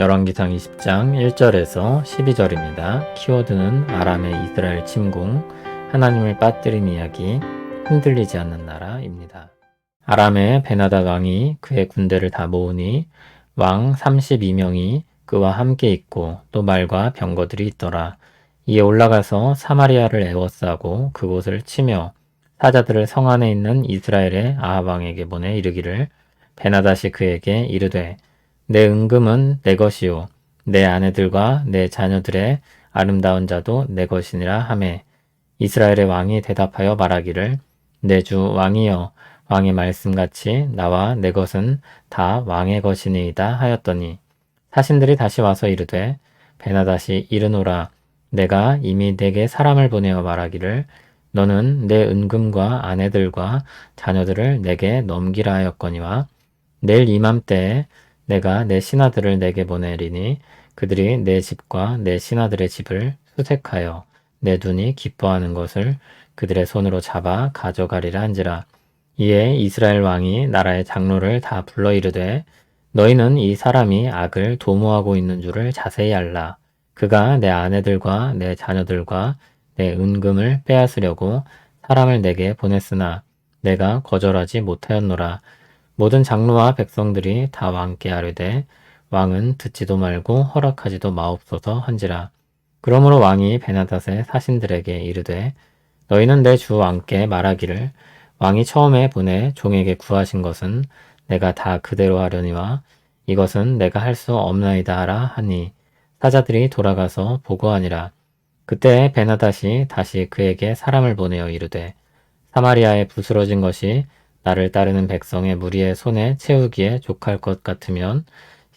열왕기상 20장 1절에서 12절입니다. 키워드는 아람의 이스라엘 침공, 하나님을 빠뜨린 이야기, 흔들리지 않는 나라입니다. 아람의 베나닷 왕이 그의 군대를 다 모으니 왕 32명이 그와 함께 있고 또 말과 병거들이 있더라. 이에 올라가서 사마리아를 에워싸고 그곳을 치며 사자들을 성 안에 있는 이스라엘의 아합 왕에게 보내 이르기를 베나닷이 그에게 이르되 내 은금은 내 것이요 내 아내들과 내 자녀들의 아름다운 자도 내 것이니라 하매 이스라엘의 왕이 대답하여 말하기를 내 주 왕이여 왕의 말씀같이 나와 내 것은 다 왕의 것이니이다 하였더니 사신들이 다시 와서 이르되 베나닷이 이르노라 내가 이미 내게 사람을 보내어 말하기를 너는 내 은금과 아내들과 자녀들을 내게 넘기라 하였거니와 내일 이맘때에 내가 내 신하들을 내게 보내리니 그들이 내 집과 내 신하들의 집을 수색하여 내 눈이 기뻐하는 것을 그들의 손으로 잡아 가져가리라 한지라. 이에 이스라엘 왕이 나라의 장로를 다 불러 이르되 너희는 이 사람이 악을 도모하고 있는 줄을 자세히 알라. 그가 내 아내들과 내 자녀들과 내 은금을 빼앗으려고 사람을 내게 보냈으나 내가 거절하지 못하였노라. 모든 장로와 백성들이 다 왕께 아뢰되 왕은 듣지도 말고 허락하지도 마옵소서 한지라. 그러므로 왕이 베나닷의 사신들에게 이르되 너희는 내 주 왕께 말하기를 왕이 처음에 보내 종에게 구하신 것은 내가 다 그대로 하려니와 이것은 내가 할 수 없나이다 하라 하니 사자들이 돌아가서 보고하니라. 그때 베나닷이 다시 그에게 사람을 보내어 이르되 사마리아에 부스러진 것이 나를 따르는 백성의 무리의 손에 채우기에 족할 것 같으면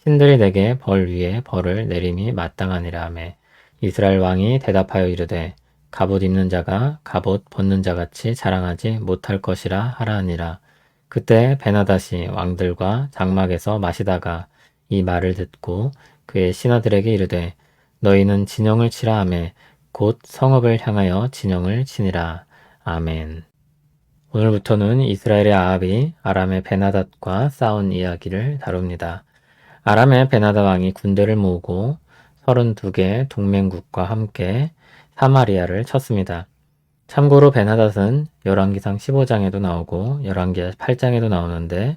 신들이 내게 벌 위에 벌을 내림이 마땅하니라 하매 이스라엘 왕이 대답하여 이르되 갑옷 입는 자가 갑옷 벗는 자같이 자랑하지 못할 것이라 하라 하니라. 그때 베나닷이 왕들과 장막에서 마시다가 이 말을 듣고 그의 신하들에게 이르되 너희는 진영을 치라 하매 곧 성읍을 향하여 진영을 치니라. 아멘. 오늘부터는 이스라엘의 아합이 아람의 베나닷과 싸운 이야기를 다룹니다. 아람의 베나닷 왕이 군대를 모으고 32개 동맹국과 함께 사마리아를 쳤습니다. 참고로 베나닷은 열왕기상 15장에도 나오고 열왕기 8장에도 나오는데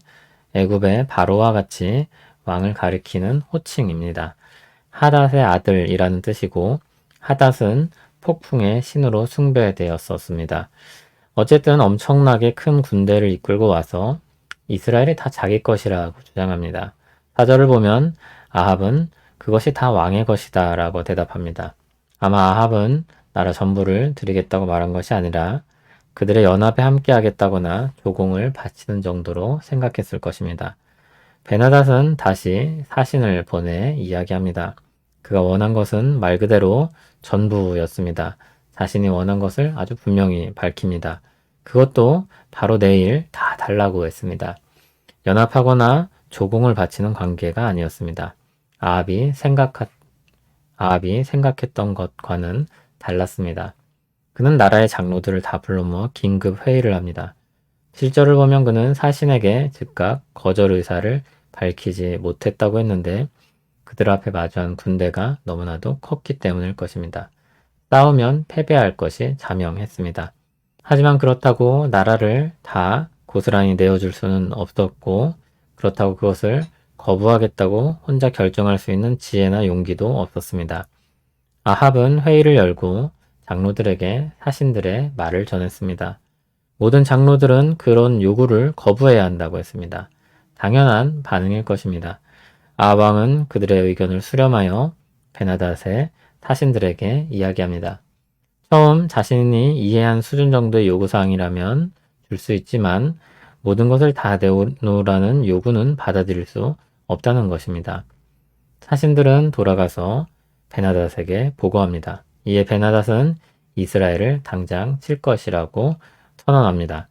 애굽의 바로와 같이 왕을 가리키는 호칭입니다. 하닷의 아들이라는 뜻이고 하닷은 폭풍의 신으로 숭배되었었습니다. 어쨌든 엄청나게 큰 군대를 이끌고 와서 이스라엘이 다 자기 것이라고 주장합니다. 4절을 보면 아합은 그것이 다 왕의 것이다 라고 대답합니다. 아마 아합은 나라 전부를 드리겠다고 말한 것이 아니라 그들의 연합에 함께 하겠다거나 조공을 바치는 정도로 생각했을 것입니다. 베나닷은 다시 사신을 보내 이야기합니다. 그가 원한 것은 말 그대로 전부였습니다. 자신이 원한 것을 아주 분명히 밝힙니다. 그것도 바로 내일 다 달라고 했습니다. 연합하거나 조공을 바치는 관계가 아니었습니다. 아합이 생각했던 것과는 달랐습니다. 그는 나라의 장로들을 다 불러 모아 긴급 회의를 합니다. 실절을 보면 그는 사신에게 즉각 거절 의사를 밝히지 못했다고 했는데 그들 앞에 마주한 군대가 너무나도 컸기 때문일 것입니다. 싸우면 패배할 것이 자명했습니다. 하지만 그렇다고 나라를 다 고스란히 내어줄 수는 없었고 그렇다고 그것을 거부하겠다고 혼자 결정할 수 있는 지혜나 용기도 없었습니다. 아합은 회의를 열고 장로들에게 사신들의 말을 전했습니다. 모든 장로들은 그런 요구를 거부해야 한다고 했습니다. 당연한 반응일 것입니다. 아합 왕은 그들의 의견을 수렴하여 베나닷의 사신들에게 이야기합니다. 처음 자신이 이해한 수준 정도의 요구사항이라면 줄 수 있지만 모든 것을 다 내놓으라는 요구는 받아들일 수 없다는 것입니다. 사신들은 돌아가서 베나닷에게 보고합니다. 이에 베나닷은 이스라엘을 당장 칠 것이라고 선언합니다.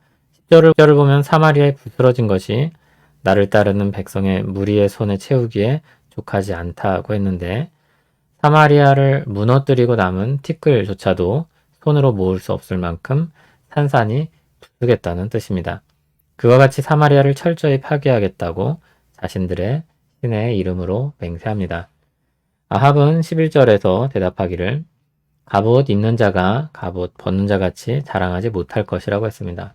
10절을 보면 사마리아에 부스러진 것이 나를 따르는 백성의 무리의 손에 채우기에 족하지 않다고 했는데 사마리아를 무너뜨리고 남은 티끌조차도 손으로 모을 수 없을 만큼 산산이 부수겠다는 뜻입니다. 그와 같이 사마리아를 철저히 파괴하겠다고 자신들의 신의 이름으로 맹세합니다. 아합은 11절에서 대답하기를 갑옷 입는 자가 갑옷 벗는 자 같이 자랑하지 못할 것이라고 했습니다.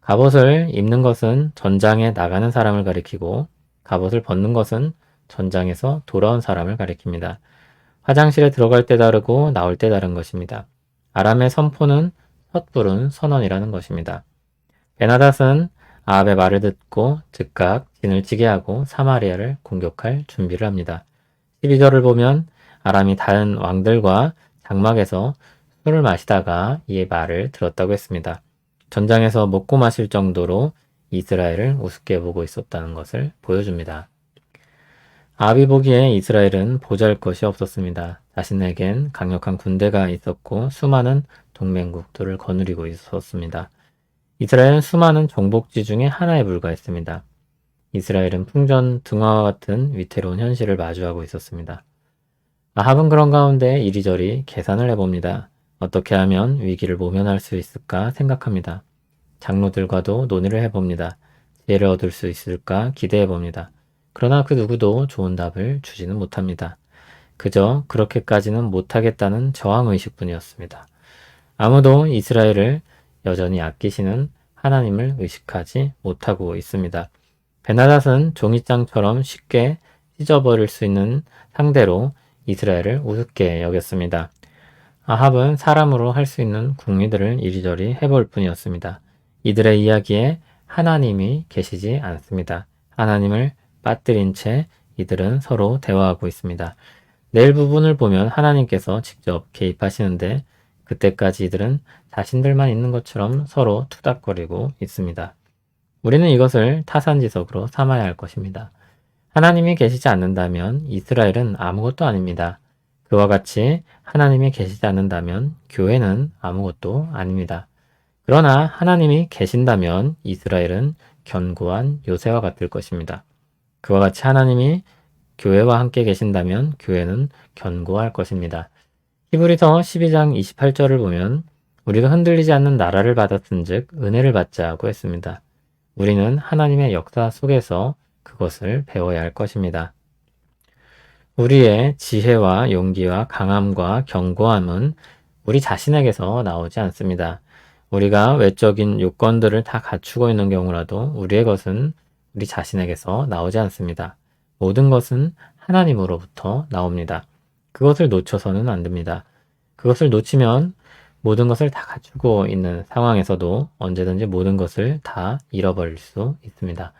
갑옷을 입는 것은 전장에 나가는 사람을 가리키고 갑옷을 벗는 것은 전장에서 돌아온 사람을 가리킵니다. 화장실에 들어갈 때 다르고 나올 때 다른 것입니다. 아람의 선포는 섣부른 선언이라는 것입니다. 베나닷은 아합의 말을 듣고 즉각 진을 치게 하고 사마리아를 공격할 준비를 합니다. 12절을 보면 아람이 다른 왕들과 장막에서 술을 마시다가 이의 말을 들었다고 했습니다. 전장에서 먹고 마실 정도로 이스라엘을 우습게 보고 있었다는 것을 보여줍니다. 아합이 보기에 이스라엘은 보잘것이 없었습니다. 자신에겐 강력한 군대가 있었고 수많은 동맹국들을 거느리고 있었습니다. 이스라엘은 수많은 정복지 중에 하나에 불과했습니다. 이스라엘은 풍전 등화와 같은 위태로운 현실을 마주하고 있었습니다. 아합은 그런 가운데 이리저리 계산을 해봅니다. 어떻게 하면 위기를 모면할 수 있을까 생각합니다. 장로들과도 논의를 해봅니다. 지혜를 얻을 수 있을까 기대해봅니다. 그러나 그 누구도 좋은 답을 주지는 못합니다. 그저 그렇게까지는 못하겠다는 저항의식뿐이었습니다. 아무도 이스라엘을 여전히 아끼시는 하나님을 의식하지 못하고 있습니다. 베나닷은 종이장처럼 쉽게 찢어버릴 수 있는 상대로 이스라엘을 우습게 여겼습니다. 아합은 사람으로 할 수 있는 궁리들을 이리저리 해볼 뿐이었습니다. 이들의 이야기에 하나님이 계시지 않습니다. 하나님을 빠뜨린 채 이들은 서로 대화하고 있습니다. 내일 부분을 보면 하나님께서 직접 개입하시는데 그때까지 이들은 자신들만 있는 것처럼 서로 투닥거리고 있습니다. 우리는 이것을 타산지석으로 삼아야 할 것입니다. 하나님이 계시지 않는다면 이스라엘은 아무것도 아닙니다. 그와 같이 하나님이 계시지 않는다면 교회는 아무것도 아닙니다. 그러나 하나님이 계신다면 이스라엘은 견고한 요새와 같을 것입니다. 그와 같이 하나님이 교회와 함께 계신다면 교회는 견고할 것입니다. 히브리서 12장 28절을 보면 우리가 흔들리지 않는 나라를 받았은즉 은혜를 받자고 했습니다. 우리는 하나님의 역사 속에서 그것을 배워야 할 것입니다. 우리의 지혜와 용기와 강함과 견고함은 우리 자신에게서 나오지 않습니다. 우리가 외적인 요건들을 다 갖추고 있는 경우라도 우리의 것은 우리 자신에게서 나오지 않습니다. 모든 것은 하나님으로부터 나옵니다. 그것을 놓쳐서는 안 됩니다. 그것을 놓치면 모든 것을 다 갖추고 있는 상황에서도 언제든지 모든 것을 다 잃어버릴 수 있습니다.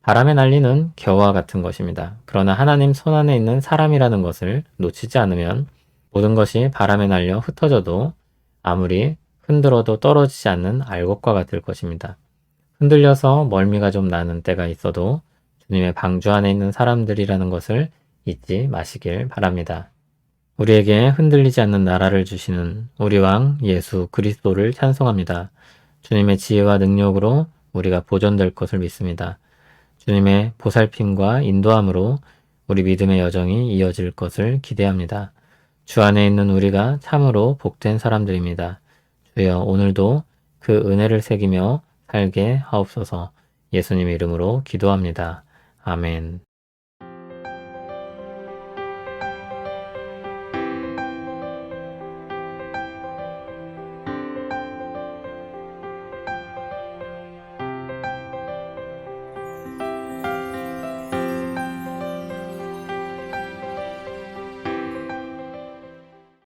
바람에 날리는 겨와 같은 것입니다. 그러나 하나님 손안에 있는 사람이라는 것을 놓치지 않으면 모든 것이 바람에 날려 흩어져도 아무리 흔들어도 떨어지지 않는 알곡과 같을 것입니다. 흔들려서 멀미가 좀 나는 때가 있어도 주님의 방주 안에 있는 사람들이라는 것을 잊지 마시길 바랍니다. 우리에게 흔들리지 않는 나라를 주시는 우리 왕 예수 그리스도를 찬송합니다. 주님의 지혜와 능력으로 우리가 보존될 것을 믿습니다. 주님의 보살핌과 인도함으로 우리 믿음의 여정이 이어질 것을 기대합니다. 주 안에 있는 우리가 참으로 복된 사람들입니다. 주여 오늘도 그 은혜를 새기며 살게 하옵소서. 예수님 이름으로 기도합니다. 아멘.